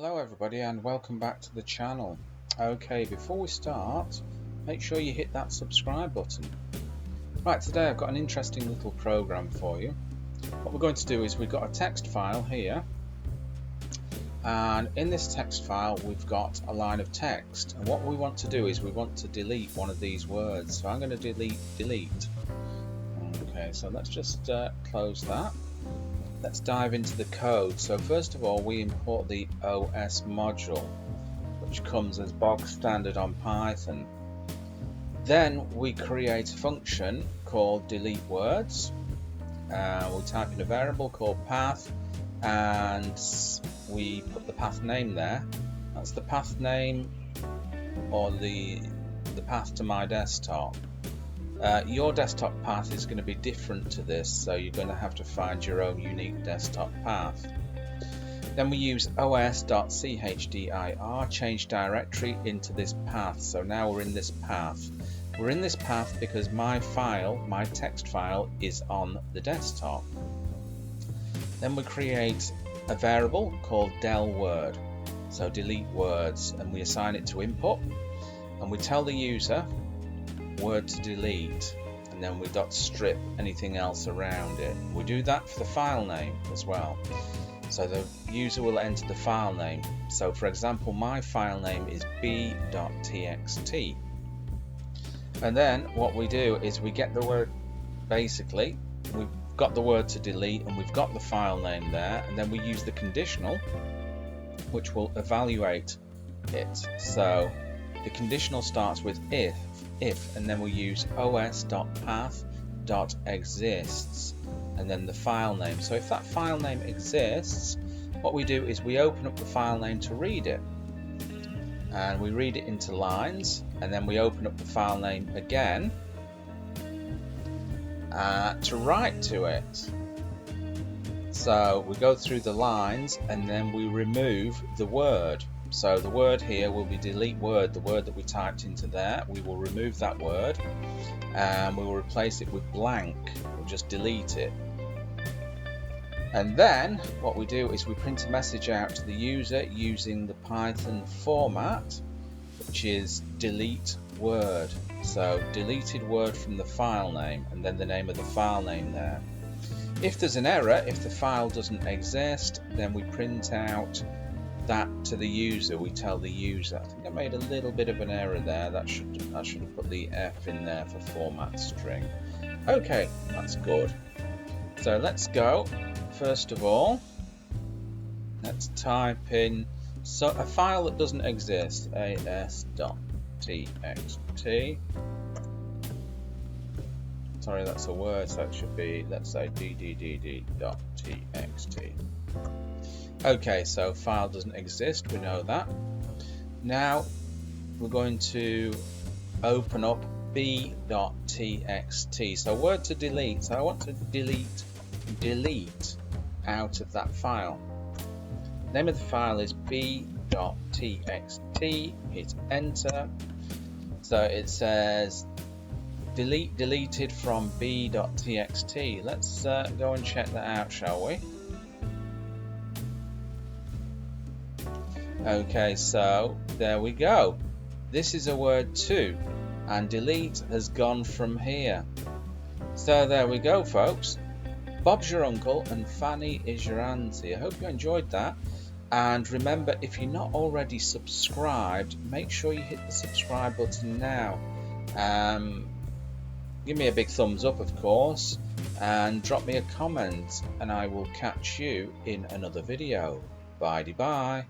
Hello everybody and welcome back to the channel. Okay, before we start, make sure you hit that subscribe button. Right, today I've got an interesting little program for you. What we're going to do is we've got a text file here, and in this text file we've got a line of text, and what we want to do is we want to delete one of these words. So I'm going to delete. Okay, so let's just close that. Let's dive into the code. So first of all, we import the OS module, which comes as bog standard on Python. Then we create a function called delete words. We type in a variable called path, and we put the path name there. That's the path name, or the path to my desktop. Your desktop path is going to be different to this, so you're going to have to find your own unique desktop path. Then we use os.chdr, change directory into this path. So now we're in this path. We're in this path because my text file, is on the desktop. Then we create a variable called del word, so delete words, and we assign it to input, and we tell the user word to delete, and then we .strip anything else around it. We do that for the file name as well, so the user will enter the file name. So for example, my file name is b.txt, and then what we do is we get the word, basically we've got the word to delete and we've got the file name there, and then we use the conditional which will evaluate it. So the conditional starts with if, and then we use os.path.exists and then the file name. So if that file name exists, what we do is we open up the file name to read it, and we read it into lines, and then we open up the file name again to write to it. So we go through the lines and then we remove the word. So the word here will be delete word, the word that we typed into there. We will remove that word and we will replace it with blank. We'll just delete it. And then what we do is we print a message out to the user using the Python format, which is delete word. So deleted word from the file name, and then the name of the file name there. If there's an error, if the file doesn't exist, then we print out that to the user. We tell the user. I think I made a little bit of an error there. I should have put the F in there for format string. Okay, that's good. So let's go. First of all, let's type in a file that doesn't exist, as.txt. Sorry, that's a word, so it should be, let's say, ddd.txt. Okay, so file doesn't exist, we know that. Now we're going to open up b.txt. So word to delete. So I want to delete out of that file. Name of the file is b.txt. Hit enter. So it says deleted from b.txt. Let's go and check that out, shall we? Okay, so there we go. This is a word too, and delete has gone from here. So there we go, folks. Bob's your uncle and Fanny is your auntie. I hope you enjoyed that. And remember, if you're not already subscribed, make sure you hit the subscribe button now. Give me a big thumbs up, of course, and drop me a comment, and I will catch you in another video. Bye-bye.